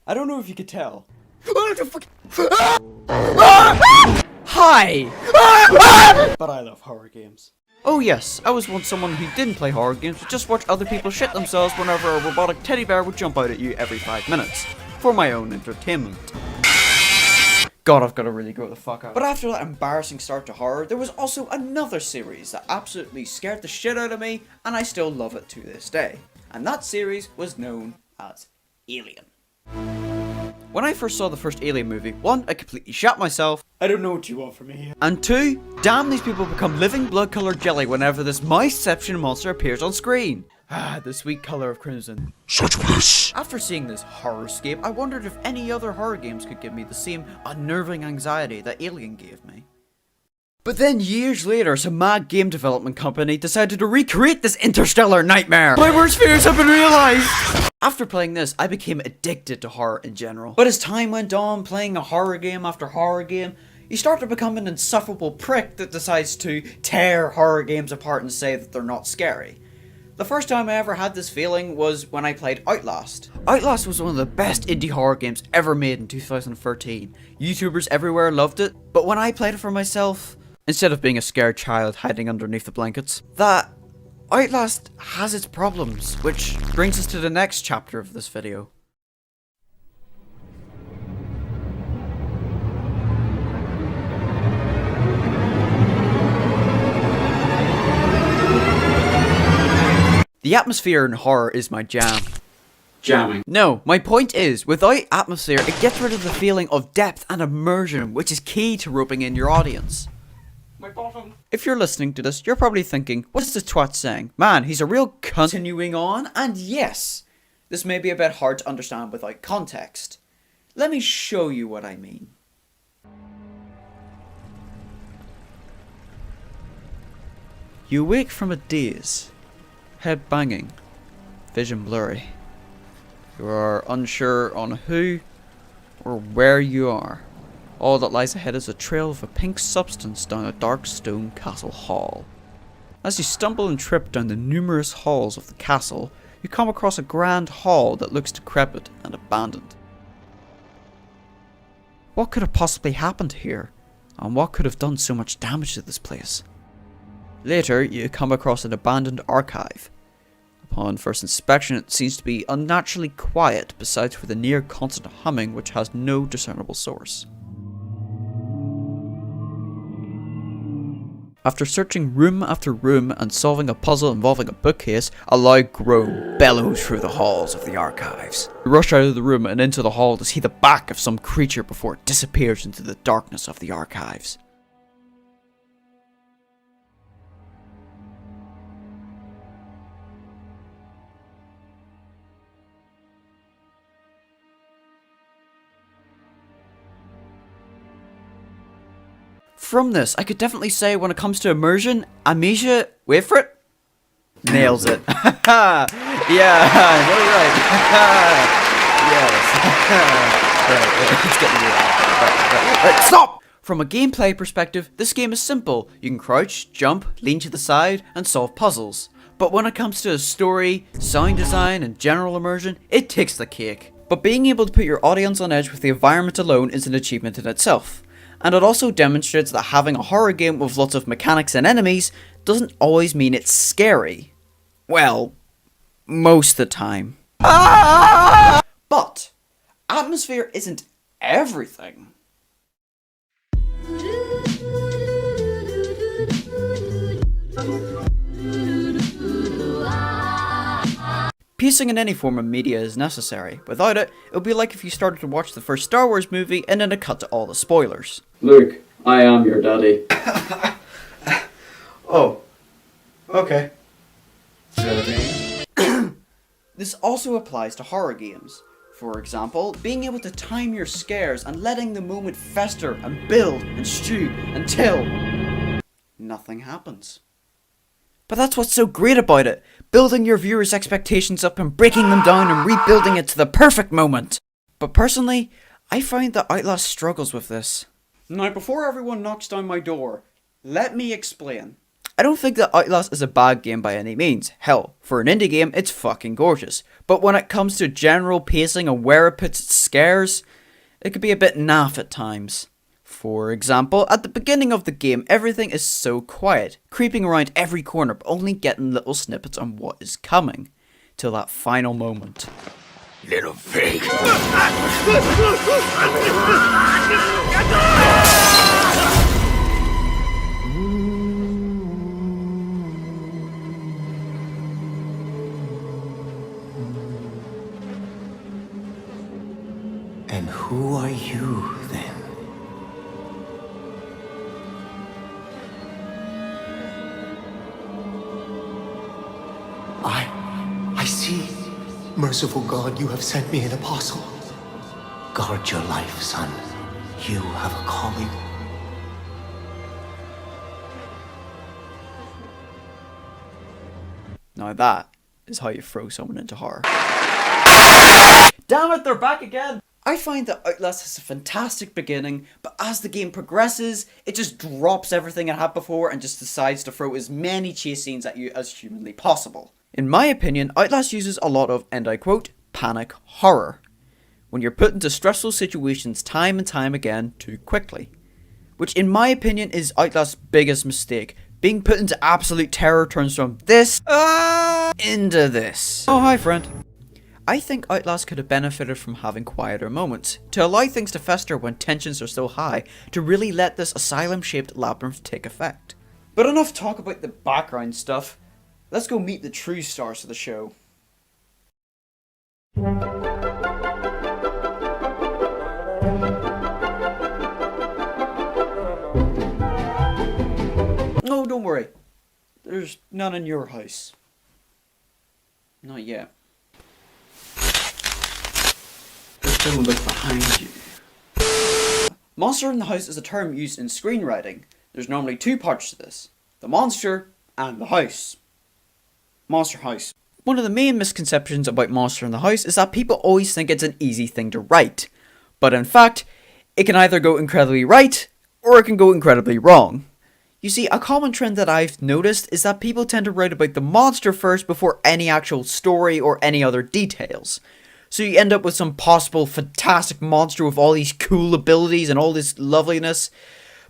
I don't know if you could tell. Hi! But I love horror games. Oh yes, I was once someone who didn't play horror games but just watched other people shit themselves whenever a robotic teddy bear would jump out at you every 5 minutes. For my own entertainment. God, I've got to really grow the fuck out. But after that embarrassing start to horror, there was also another series that absolutely scared the shit out of me, and I still love it to this day. And that series was known as Alien. When I first saw the first Alien movie, 1, I completely shat myself. I don't know what you want from me. And 2, damn, these people become living blood-coloured jelly whenever this miceception monster appears on screen. Ah, the sweet colour of crimson. Such bliss. After seeing this horrorscape, I wondered if any other horror games could give me the same unnerving anxiety that Alien gave me. But then years later, some mad game development company decided to recreate this interstellar nightmare. My worst fears have been realised! After playing this, I became addicted to horror in general. But as time went on, playing a horror game after horror game, you start to become an insufferable prick that decides to tear horror games apart and say that they're not scary. The first time I ever had this feeling was when I played Outlast. Outlast was one of the best indie horror games ever made in 2013. YouTubers everywhere loved it, but when I played it for myself, instead of being a scared child hiding underneath the blankets, that Outlast has its problems, which brings us to the next chapter of this video. The atmosphere in horror is my jam. Jamming. No, my point is, without atmosphere, it gets rid of the feeling of depth and immersion, which is key to roping in your audience. My bottom. If you're listening to this, you're probably thinking, what's this twat saying? Man, he's a real cunt. Continuing on, and yes, this may be a bit hard to understand without context. Let me show you what I mean. You wake from a daze. Head banging, vision blurry. You are unsure on who or where you are. All that lies ahead is a trail of a pink substance down a dark stone castle hall. As you stumble and trip down the numerous halls of the castle, you come across a grand hall that looks decrepit and abandoned. What could have possibly happened here? And what could have done so much damage to this place? Later, you come across an abandoned archive. Upon first inspection, it seems to be unnaturally quiet, besides for the near constant humming which has no discernible source. After searching room after room and solving a puzzle involving a bookcase, a loud groan bellows through the halls of the archives. You rush out of the room and into the hall to see the back of some creature before it disappears into the darkness of the archives. From this, I could definitely say when it comes to immersion, Amnesia, wait for it, nails it. Yeah, really right. Yes. Right, it's getting weird. Right, stop! From a gameplay perspective, this game is simple. You can crouch, jump, lean to the side, and solve puzzles. But when it comes to story, sound design, and general immersion, it takes the cake. But being able to put your audience on edge with the environment alone is an achievement in itself. And it also demonstrates that having a horror game with lots of mechanics and enemies doesn't always mean it's scary. Well, most of the time. But atmosphere isn't everything. Pacing in any form of media is necessary. Without it, it would be like if you started to watch the first Star Wars movie and then it cut to all the spoilers. Luke, I am your daddy. Oh. Okay. This also applies to horror games. For example, being able to time your scares and letting the moment fester and build and stew until nothing happens. But that's what's so great about it. Building your viewers' expectations up and breaking them down and rebuilding it to the perfect moment. But personally, I find that Outlast struggles with this. Now, before everyone knocks down my door, let me explain. I don't think that Outlast is a bad game by any means. Hell, for an indie game, it's fucking gorgeous. But when it comes to general pacing and where it puts its scares, it could be a bit naff at times. For example, at the beginning of the game, everything is so quiet, creeping around every corner, but only getting little snippets on what is coming, till that final moment. Little pig. And who are you, then? I see. Merciful God, you have sent me an apostle. Guard your life, son. You have a calling. Now that is how you throw someone into horror. Damn it, they're back again! I find that Outlast has a fantastic beginning, but as the game progresses, it just drops everything it had before and just decides to throw as many chase scenes at you as humanly possible. In my opinion, Outlast uses a lot of, and I quote, panic horror, when you're put into stressful situations time and time again too quickly. Which in my opinion is Outlast's biggest mistake. Being put into absolute terror turns from this into this. Oh, hi friend. I think Outlast could have benefited from having quieter moments, to allow things to fester when tensions are so high, to really let this asylum-shaped labyrinth take effect. But enough talk about the background stuff. Let's go meet the true stars of the show. Oh, don't worry. There's none in your house. Not yet. Just don't look behind you. Monster in the house is a term used in screenwriting. There's normally two parts to this. The monster and the house. Monster house. One of the main misconceptions about Monster in the House is that people always think it's an easy thing to write. But in fact, it can either go incredibly right, or it can go incredibly wrong. You see, a common trend that I've noticed is that people tend to write about the monster first before any actual story or any other details. So you end up with some possible fantastic monster with all these cool abilities and all this loveliness,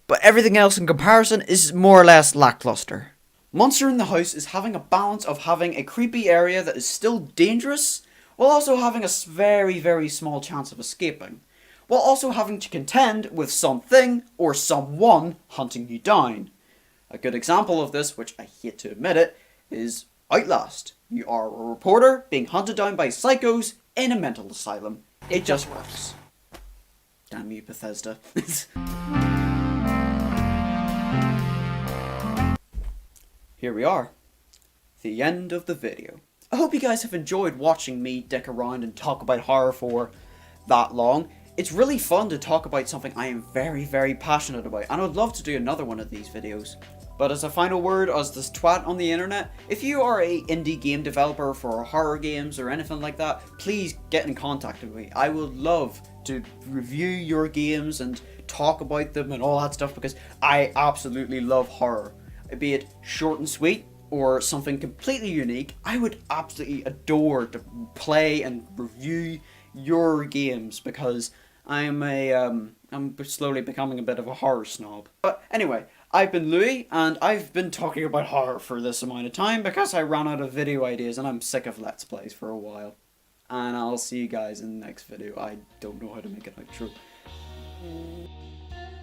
but everything else in comparison is more or less lackluster. Monster in the House is having a balance of having a creepy area that is still dangerous, while also having a very, very small chance of escaping, while also having to contend with something or someone hunting you down. A good example of this, which I hate to admit it, is Outlast. You are a reporter being hunted down by psychos in a mental asylum. It just works. Damn you, Bethesda. Here we are. The end of the video. I hope you guys have enjoyed watching me dick around and talk about horror for that long. It's really fun to talk about something I am very, very passionate about, and I'd love to do another one of these videos. But as a final word, as this twat on the internet, if you are a indie game developer for horror games or anything like that, please get in contact with me. I would love to review your games and talk about them and all that stuff, because I absolutely love horror. Be it short and sweet or something completely unique, I would absolutely adore to play and review your games, because I'm slowly becoming a bit of a horror snob. But anyway, I've been Louis, and I've been talking about horror for this amount of time because I ran out of video ideas and I'm sick of Let's Plays for a while. And I'll see you guys in the next video. I don't know how to make an outro.